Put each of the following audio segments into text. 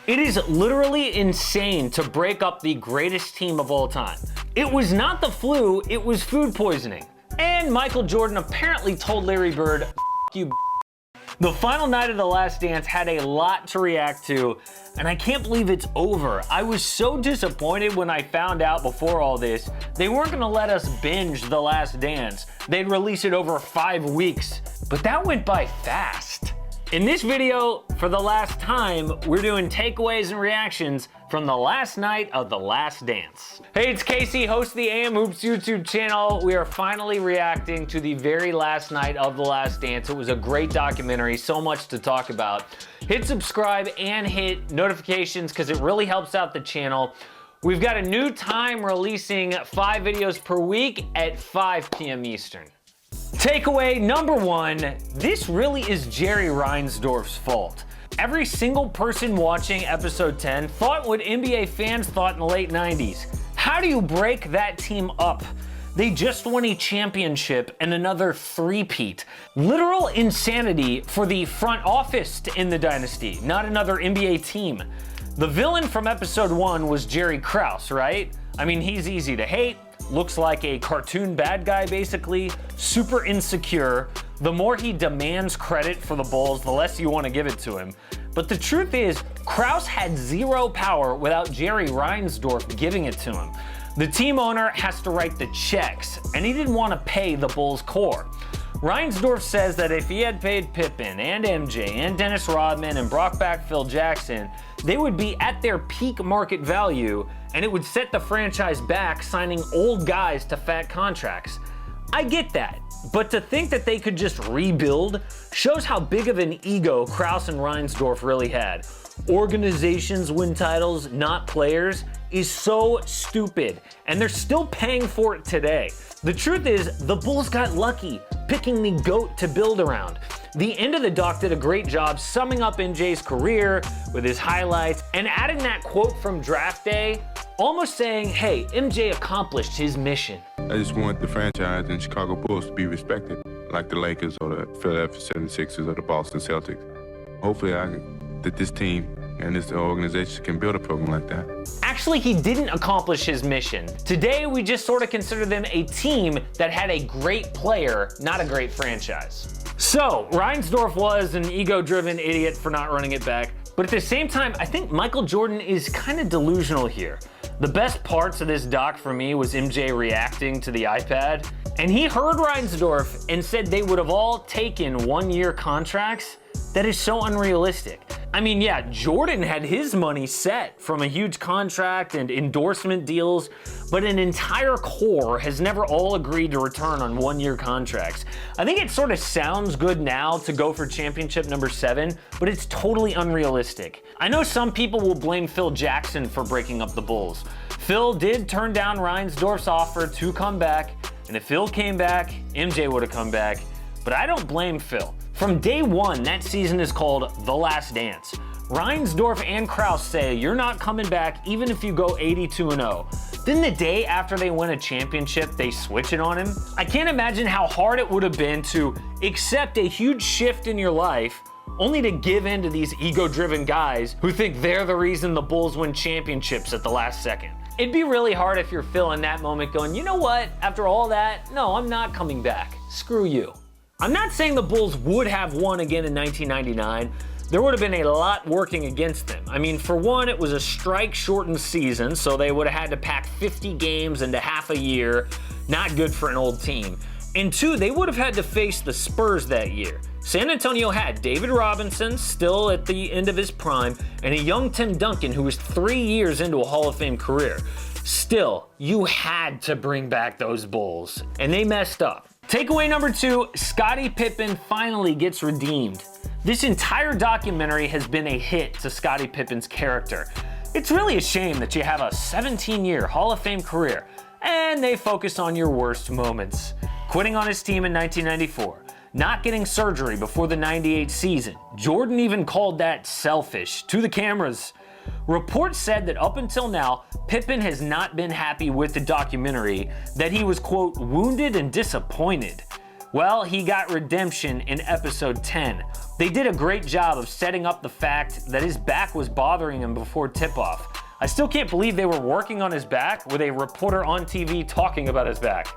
It is literally insane to break up the greatest team of all time. It was not the flu, it was food poisoning. And Michael Jordan apparently told Larry Bird, "F you." The final night of The Last Dance had a lot to react to, and I can't believe it's over. I was so disappointed when I found out before all this, they weren't gonna let us binge The Last Dance. They'd release it over 5 weeks, but that went by fast. In this video, for the last time, we're doing takeaways and reactions from the last night of The Last Dance. Hey, it's Casey, host of the AM Hoops YouTube channel. We are finally reacting to the very last night of The Last Dance. It was a great documentary, so much to talk about. Hit subscribe and hit notifications because it really helps out the channel. We've got a new time releasing 5 videos per week at 5 p.m. Eastern. Takeaway number 1, this really is Jerry Reinsdorf's fault. Every single person watching episode 10 thought what NBA fans thought in the late 90s. How do you break that team up? They just won a championship and another three-peat. Literal insanity for the front office in the dynasty, not another NBA team. The villain from episode 1 was Jerry Krause, right? I mean, he's easy to hate. Looks like a cartoon bad guy, basically, super insecure. The more he demands credit for the Bulls, the less you want to give it to him. But the truth is, Krause had zero power without Jerry Reinsdorf giving it to him. The team owner has to write the checks, and he didn't want to pay the Bulls' core. Reinsdorf says that if he had paid Pippen and MJ and Dennis Rodman and brought back Phil Jackson, they would be at their peak market value, and it would set the franchise back, signing old guys to fat contracts. I get that, but to think that they could just rebuild shows how big of an ego Krause and Reinsdorf really had. Organizations win titles, not players, is so stupid, and they're still paying for it today. The truth is, the Bulls got lucky, picking the GOAT to build around. The end of the doc did a great job summing up MJ's career with his highlights and adding that quote from draft day, almost saying, hey, MJ accomplished his mission. I just want the franchise and Chicago Bulls to be respected, like the Lakers or the Philadelphia 76ers or the Boston Celtics. Hopefully that this team and this organization can build a program like that. Actually, he didn't accomplish his mission. Today, we just sort of consider them a team that had a great player, not a great franchise. So, Reinsdorf was an ego-driven idiot for not running it back, but at the same time, I think Michael Jordan is kind of delusional here. The best parts of this doc for me was MJ reacting to the iPad, and he heard Reinsdorf and said they would have all taken one-year contracts. That is so unrealistic. I mean, yeah, Jordan had his money set from a huge contract and endorsement deals, but an entire core has never all agreed to return on one-year contracts. I think it sort of sounds good now to go for championship number 7, but it's totally unrealistic. I know some people will blame Phil Jackson for breaking up the Bulls. Phil did turn down Reinsdorf's offer to come back, and if Phil came back, MJ would have come back, but I don't blame Phil. From day 1, that season is called The Last Dance. Reinsdorf and Krause say you're not coming back even if you go 82-0. Then the day after they win a championship, they switch it on him. I can't imagine how hard it would have been to accept a huge shift in your life only to give in to these ego-driven guys who think they're the reason the Bulls win championships at the last second. It'd be really hard if you're Phil in that moment going, you know what, after all that, no, I'm not coming back. Screw you. I'm not saying the Bulls would have won again in 1999. There would have been a lot working against them. I mean, for one, it was a strike-shortened season, so they would have had to pack 50 games into half a year. Not good for an old team. And 2, they would have had to face the Spurs that year. San Antonio had David Robinson, still at the end of his prime, and a young Tim Duncan who was 3 years into a Hall of Fame career. Still, you had to bring back those Bulls, and they messed up. Takeaway number 2, Scottie Pippen finally gets redeemed. This entire documentary has been a hit to Scottie Pippen's character. It's really a shame that you have a 17-year Hall of Fame career, and they focus on your worst moments. Quitting on his team in 1994, not getting surgery before the 98 season. Jordan even called that selfish to the cameras. Reports said that up until now, Pippen has not been happy with the documentary, that he was, quote, wounded and disappointed. Well, he got redemption in episode 10. They did a great job of setting up the fact that his back was bothering him before tip-off. I still can't believe they were working on his back with a reporter on TV talking about his back.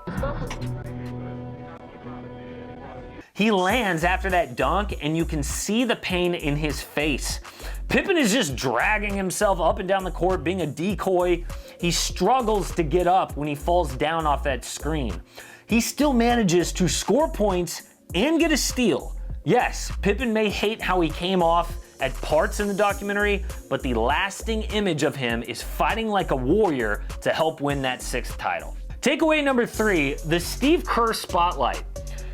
He lands after that dunk, and you can see the pain in his face. Pippen is just dragging himself up and down the court, being a decoy. He struggles to get up when he falls down off that screen. He still manages to score points and get a steal. Yes, Pippen may hate how he came off at parts in the documentary, but the lasting image of him is fighting like a warrior to help win that 6th title. Takeaway number 3, the Steve Kerr spotlight.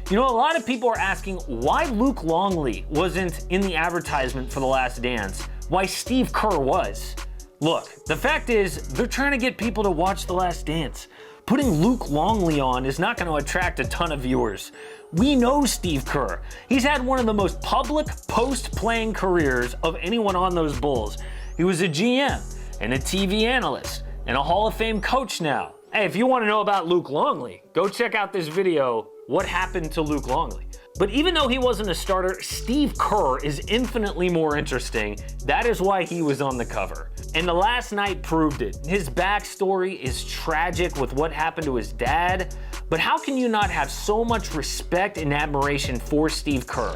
You know, a lot of people are asking why Luke Longley wasn't in the advertisement for The Last Dance, why Steve Kerr was. Look, the fact is, they're trying to get people to watch The Last Dance. Putting Luke Longley on is not going to attract a ton of viewers. We know Steve Kerr. He's had one of the most public post-playing careers of anyone on those Bulls. He was a GM and a TV analyst and a Hall of Fame coach now. Hey, if you want to know about Luke Longley, go check out this video, What Happened to Luke Longley. But even though he wasn't a starter, Steve Kerr is infinitely more interesting. That is why he was on the cover. And the last night proved it. His backstory is tragic with what happened to his dad, but how can you not have so much respect and admiration for Steve Kerr?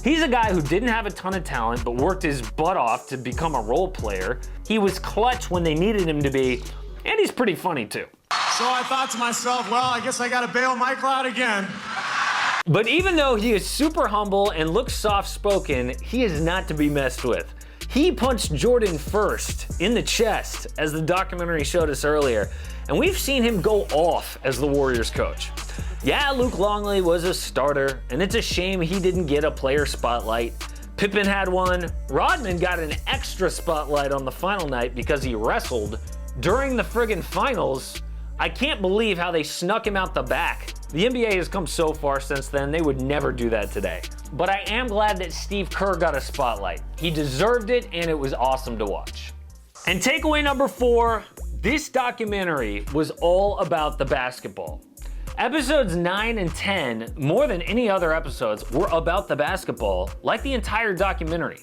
He's a guy who didn't have a ton of talent, but worked his butt off to become a role player. He was clutch when they needed him to be, and he's pretty funny too. So I thought to myself, well, I guess I gotta bail Michael out again. But even though he is super humble and looks soft-spoken, he is not to be messed with. He punched Jordan first in the chest, as the documentary showed us earlier, and we've seen him go off as the Warriors coach. Yeah, Luke Longley was a starter, and it's a shame he didn't get a player spotlight. Pippen had one. Rodman got an extra spotlight on the final night because he wrestled during the friggin' finals. I can't believe how they snuck him out the back. The NBA has come so far since then, they would never do that today. But I am glad that Steve Kerr got a spotlight. He deserved it, and it was awesome to watch. And takeaway number 4, this documentary was all about the basketball. Episodes 9 and 10, more than any other episodes, were about the basketball, like the entire documentary.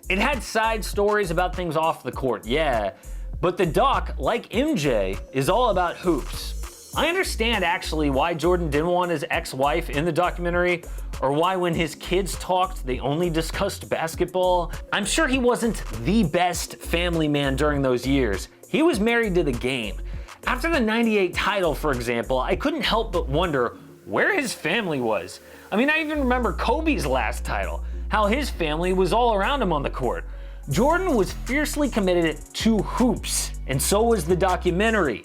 It had side stories about things off the court, yeah, but the doc, like MJ, is all about hoops. I understand actually why Jordan didn't want his ex-wife in the documentary, or why when his kids talked, they only discussed basketball. I'm sure he wasn't the best family man during those years. He was married to the game. After the '98 title, for example, I couldn't help but wonder where his family was. I mean, I even remember Kobe's last title, how his family was all around him on the court. Jordan was fiercely committed to hoops, and so was the documentary.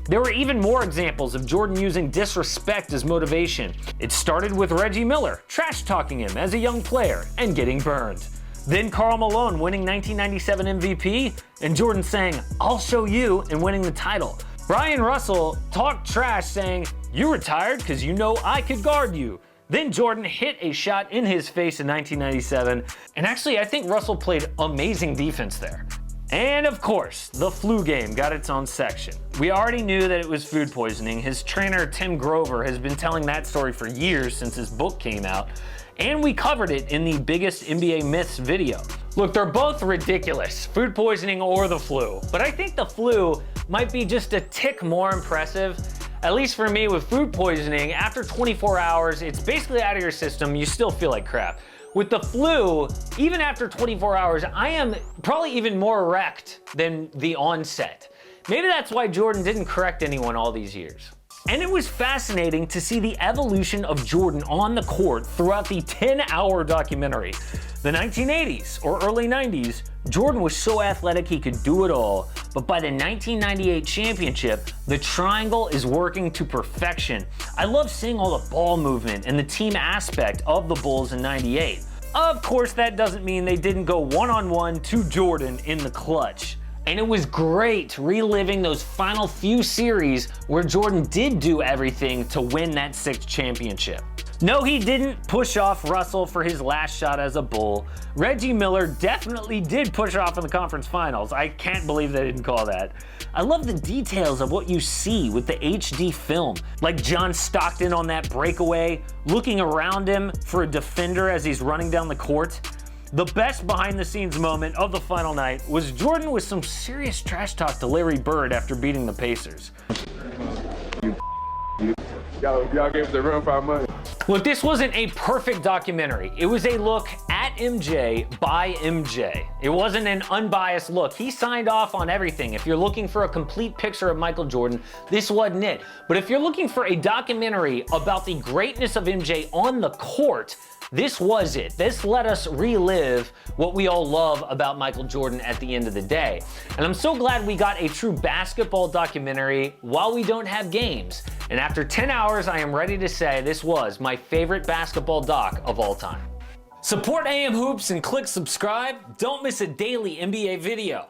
There were even more examples of Jordan using disrespect as motivation. It started with Reggie Miller trash-talking him as a young player and getting burned. Then Karl Malone winning 1997 MVP, and Jordan saying, "I'll show you," and winning the title. Brian Russell talked trash saying, "You retired because you know I could guard you." Then Jordan hit a shot in his face in 1997, and actually I think Russell played amazing defense there. And of course, the flu game got its own section. We already knew that it was food poisoning. His trainer, Tim Grover, has been telling that story for years since his book came out, and we covered it in the Biggest NBA Myths video. Look, they're both ridiculous, food poisoning or the flu, but I think the flu might be just a tick more impressive. At least for me, with food poisoning, after 24 hours, it's basically out of your system, you still feel like crap. With the flu, even after 24 hours, I am probably even more wrecked than the onset. Maybe that's why Jordan didn't correct anyone all these years. And it was fascinating to see the evolution of Jordan on the court throughout the 10-hour documentary. The 1980s or early 90s, Jordan was so athletic he could do it all, but by the 1998 championship, the triangle is working to perfection. I love seeing all the ball movement and the team aspect of the Bulls in '98. Of course, that doesn't mean they didn't go one-on-one to Jordan in the clutch. And it was great reliving those final few series where Jordan did do everything to win that 6th championship. No, he didn't push off Russell for his last shot as a Bull. Reggie Miller definitely did push off in the conference finals. I can't believe they didn't call that. I love the details of what you see with the HD film, like John Stockton on that breakaway, looking around him for a defender as he's running down the court. The best behind the scenes moment of the final night was Jordan with some serious trash talk to Larry Bird after beating the Pacers. Y'all gave us a run for our money. Look, this wasn't a perfect documentary. It was a look at MJ by MJ. It wasn't an unbiased look. He signed off on everything. If you're looking for a complete picture of Michael Jordan, this wasn't it. But if you're looking for a documentary about the greatness of MJ on the court, this was it. This let us relive what we all love about Michael Jordan at the end of the day. And I'm so glad we got a true basketball documentary while we don't have games. And after 10 hours, I am ready to say this was my favorite basketball doc of all time. Support AM Hoops and click subscribe. Don't miss a daily NBA video.